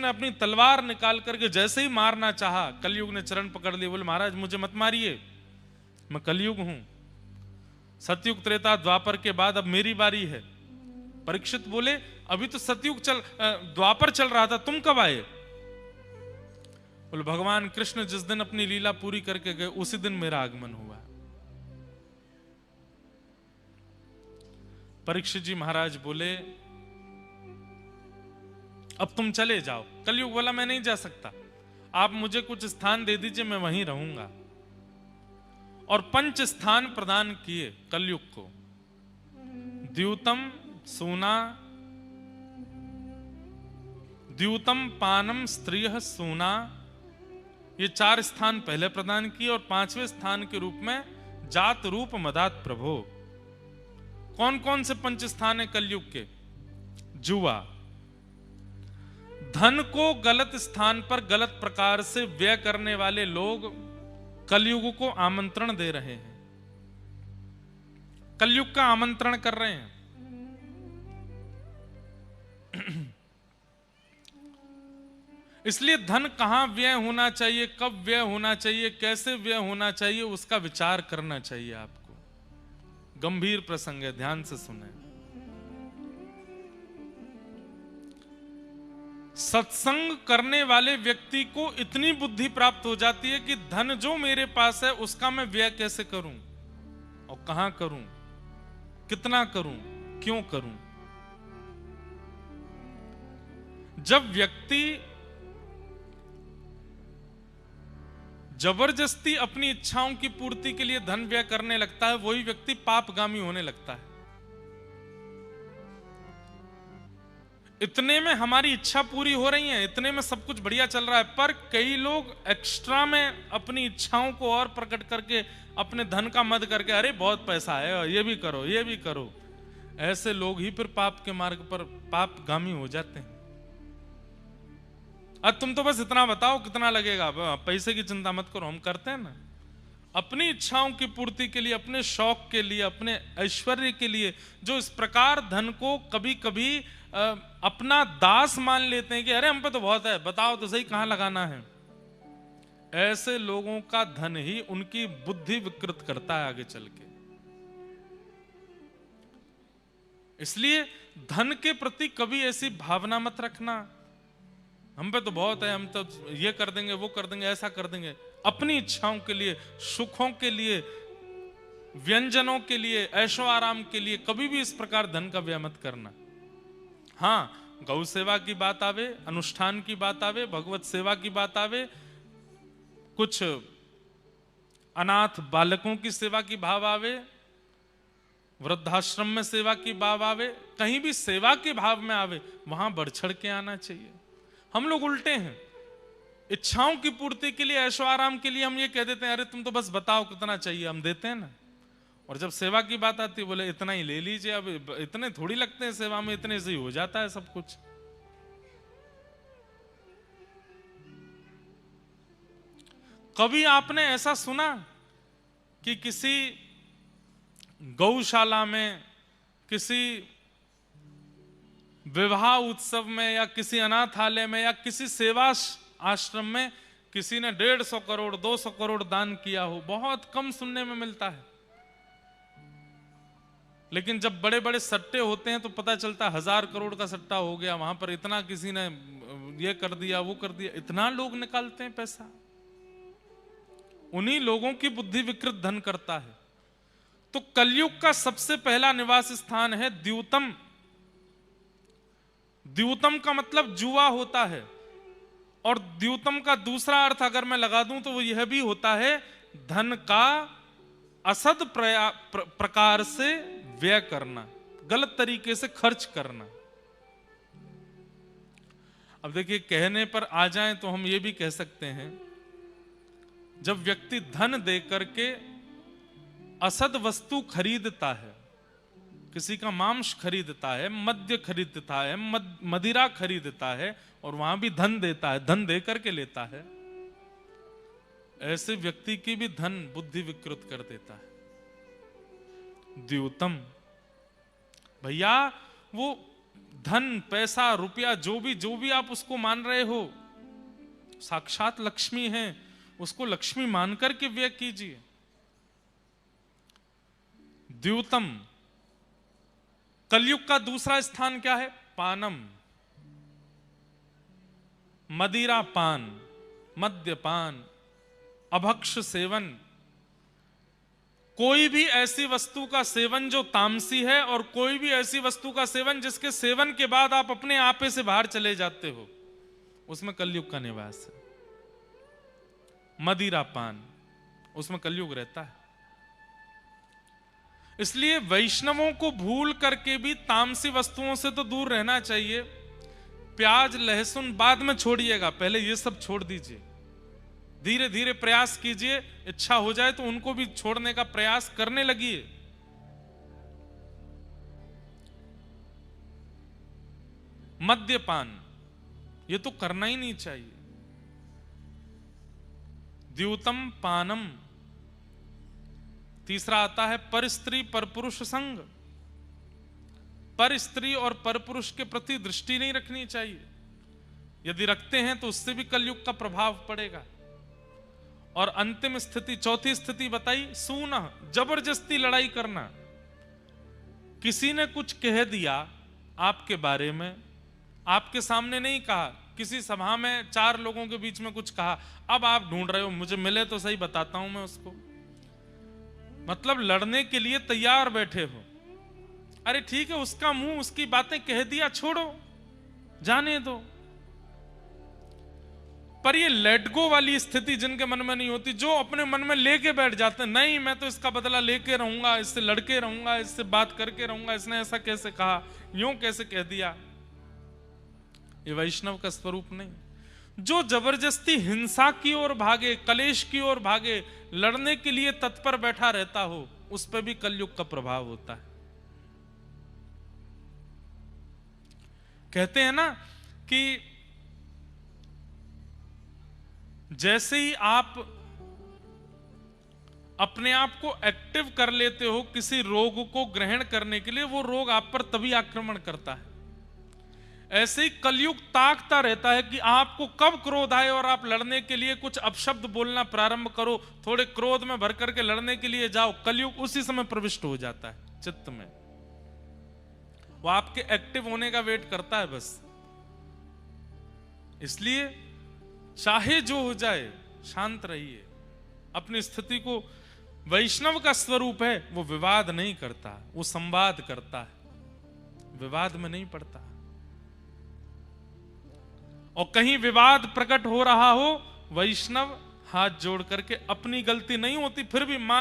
ने अपनी तलवार निकाल करके जैसे ही मारना चाहा, कलयुग ने चरण पकड़ लिए, बोले महाराज मुझे मत मारिए, मैं कलयुग हूं, सतयुग त्रेता द्वापर के बाद अब मेरी बारी है। परीक्षित बोले अभी तो सतयुग द्वापर चल रहा था, तुम कब आए? बोले भगवान कृष्ण जिस दिन अपनी लीला पूरी करके गए उसी दिन मेरा आगमन हुआ। परीक्षित जी महाराज बोले अब तुम चले जाओ। कलयुग बोला मैं नहीं जा सकता, आप मुझे कुछ स्थान दे दीजिए, मैं वहीं रहूंगा। और 5 स्थान प्रदान किए कलयुग को, द्यूतम सूना, द्यूतम पानम स्त्रियः सूना, ये 4 स्थान पहले प्रदान किए, और 5वें स्थान के रूप में जात रूप मदात प्रभो। कौन कौन से 5 स्थान है कलयुग के? जुआ, धन को गलत स्थान पर गलत प्रकार से व्यय करने वाले लोग कलयुग को आमंत्रण दे रहे हैं, कलयुग का आमंत्रण कर रहे हैं। इसलिए धन कहां व्यय होना चाहिए, कब व्यय होना चाहिए, कैसे व्यय होना चाहिए, उसका विचार करना चाहिए आपको। गंभीर प्रसंग है, ध्यान से सुने। सत्संग करने वाले व्यक्ति को इतनी बुद्धि प्राप्त हो जाती है कि धन जो मेरे पास है उसका मैं व्यय कैसे करूं और कहां करूं, कितना करूं, क्यों करूं। जब व्यक्ति जबरदस्ती अपनी इच्छाओं की पूर्ति के लिए धन व्यय करने लगता है, वही व्यक्ति पापगामी होने लगता है। इतने में हमारी इच्छा पूरी हो रही है, इतने में सब कुछ बढ़िया चल रहा है, पर कई लोग एक्स्ट्रा में अपनी इच्छाओं को और प्रकट करके अपने धन का मद करके, अरे बहुत पैसा है, ये भी करो, ये भी करो, ऐसे लोग ही फिर पाप के मार्ग पर पापगामी हो जाते हैं। अब तुम तो बस इतना बताओ कितना लगेगा, पैसे की चिंता मत करो, हम करते हैं ना। अपनी इच्छाओं की पूर्ति के लिए, अपने शौक के लिए, अपने ऐश्वर्य के लिए, जो इस प्रकार धन को कभी कभी अपना दास मान लेते हैं कि अरे हम पे तो बहुत है, बताओ तो सही कहां लगाना है, ऐसे लोगों का धन ही उनकी बुद्धि विकृत करता है आगे चल के। इसलिए धन के प्रति कभी ऐसी भावना मत रखना, हम पे तो बहुत है, हम तो ये कर देंगे, वो कर देंगे, ऐसा कर देंगे। अपनी इच्छाओं के लिए, सुखों के लिए, व्यंजनों के लिए, ऐशो आराम के लिए कभी भी इस प्रकार धन का व्यय मत करना। हाँ, गौ सेवा की बात आवे, अनुष्ठान की बात आवे, भगवत सेवा की बात आवे, कुछ अनाथ बालकों की सेवा की भाव आवे, वृद्धाश्रम में सेवा की भाव आवे, कहीं भी सेवा के भाव में आवे, वहां बढ़ चढ़ के आना चाहिए। हम लोग उल्टे हैं, इच्छाओं की पूर्ति के लिए, ऐशो आराम के लिए हम ये कह देते हैं अरे तुम तो बस बताओ कितना चाहिए, हम देते हैं ना। और जब सेवा की बात आती है बोले इतना ही ले लीजिए, अब इतने थोड़ी लगते हैं सेवा में, इतने से ही हो जाता है सब कुछ। कभी आपने ऐसा सुना कि किसी गौशाला में, किसी विवाह उत्सव में, या किसी अनाथालय में, या किसी सेवा आश्रम में किसी ने 150 करोड़ 200 करोड़ दान किया हो? बहुत कम सुनने में मिलता है। लेकिन जब बड़े बड़े सट्टे होते हैं तो पता चलता है 1000 करोड़ का सट्टा हो गया, वहां पर इतना किसी ने ये कर दिया, वो कर दिया, इतना लोग निकालते हैं पैसा। उन्हीं लोगों की बुद्धि विकृत धन करता है। तो कलयुग का सबसे पहला निवास स्थान है द्यूतम। द्यूतम का मतलब जुआ होता है, और द्यूतम का दूसरा अर्थ अगर मैं लगा दूं तो वो यह भी होता है धन का असद प्रकार से व्यय करना, गलत तरीके से खर्च करना। अब देखिए, कहने पर आ जाएं तो हम ये भी कह सकते हैं, जब व्यक्ति धन दे करके असद वस्तु खरीदता है, किसी का मांस खरीदता है, मद्य खरीदता है, मदिरा खरीदता है, और वहां भी धन देता है, धन दे करके लेता है, ऐसे व्यक्ति की भी धन बुद्धि विकृत कर देता है। द्यूतम भैया, वो धन, पैसा, रुपया, जो भी आप उसको मान रहे हो, साक्षात लक्ष्मी है, उसको लक्ष्मी मानकर के व्यय कीजिए। द्यूतम, कलयुग का दूसरा स्थान क्या है? पानम, मदिरा पान, मद्यपान, अभक्ष सेवन। कोई भी ऐसी वस्तु का सेवन जो तामसी है, और कोई भी ऐसी वस्तु का सेवन जिसके सेवन के बाद आप अपने आपे से बाहर चले जाते हो, उसमें कलयुग का निवास है। मदिरा पान, उसमें कलयुग रहता है। इसलिए वैष्णवों को भूल करके भी तामसी वस्तुओं से तो दूर रहना चाहिए। प्याज लहसुन बाद में छोड़िएगा, पहले ये सब छोड़ दीजिए। धीरे धीरे प्रयास कीजिए, इच्छा हो जाए तो उनको भी छोड़ने का प्रयास करने लगिए। मद्यपान, ये तो करना ही नहीं चाहिए। द्यूतम पानम। तीसरा आता है पर स्त्री पर पुरुष संग। पर स्त्री और पर पुरुष के प्रति दृष्टि नहीं रखनी चाहिए। यदि रखते हैं तो उससे भी कलयुग का प्रभाव पड़ेगा। और अंतिम स्थिति, चौथी स्थिति बताई, सूना, जबरदस्ती लड़ाई करना। किसी ने कुछ कह दिया आपके बारे में, आपके सामने नहीं कहा, किसी सभा में 4 लोगों के बीच में कुछ कहा, अब आप ढूंढ रहे हो मुझे मिले तो सही, बताता हूं मैं उसको। मतलब लड़ने के लिए तैयार बैठे हो। अरे ठीक है, उसका मुंह, उसकी बातें कह दिया, छोड़ो, जाने दो। पर ये लेट गो वाली स्थिति जिनके मन में नहीं होती, जो अपने मन में लेके बैठ जाते हैं, नहीं मैं तो इसका बदला लेके रहूंगा, इससे लड़के रहूंगा, इससे बात करके रहूंगा, इसने ऐसा कैसे कहा, यूं कैसे कह दिया, ये वैष्णव का स्वरूप नहीं। जो जबरदस्ती हिंसा की ओर भागे, कलेश की ओर भागे, लड़ने के लिए तत्पर बैठा रहता हो, उस पर भी कलयुग का प्रभाव होता है। कहते हैं ना कि जैसे ही आप अपने आप को एक्टिव कर लेते हो किसी रोग को ग्रहण करने के लिए, वो रोग आप पर तभी आक्रमण करता है। ऐसे ही कलयुग ताकता रहता है कि आपको कब क्रोध आए और आप लड़ने के लिए कुछ अपशब्द बोलना प्रारंभ करो, थोड़े क्रोध में भर करके लड़ने के लिए जाओ, कलयुग उसी समय प्रविष्ट हो जाता है चित्त में। वो आपके एक्टिव होने का वेट करता है बस। इसलिए चाहे जो हो जाए, शांत रहिए, अपनी स्थिति को। वैष्णव का स्वरूप है, वो विवाद नहीं करता, वो संवाद करता है, विवाद में नहीं पड़ता। और कहीं विवाद प्रकट हो रहा हो, वैष्णव हाथ जोड़ करके, अपनी गलती नहीं होती फिर भी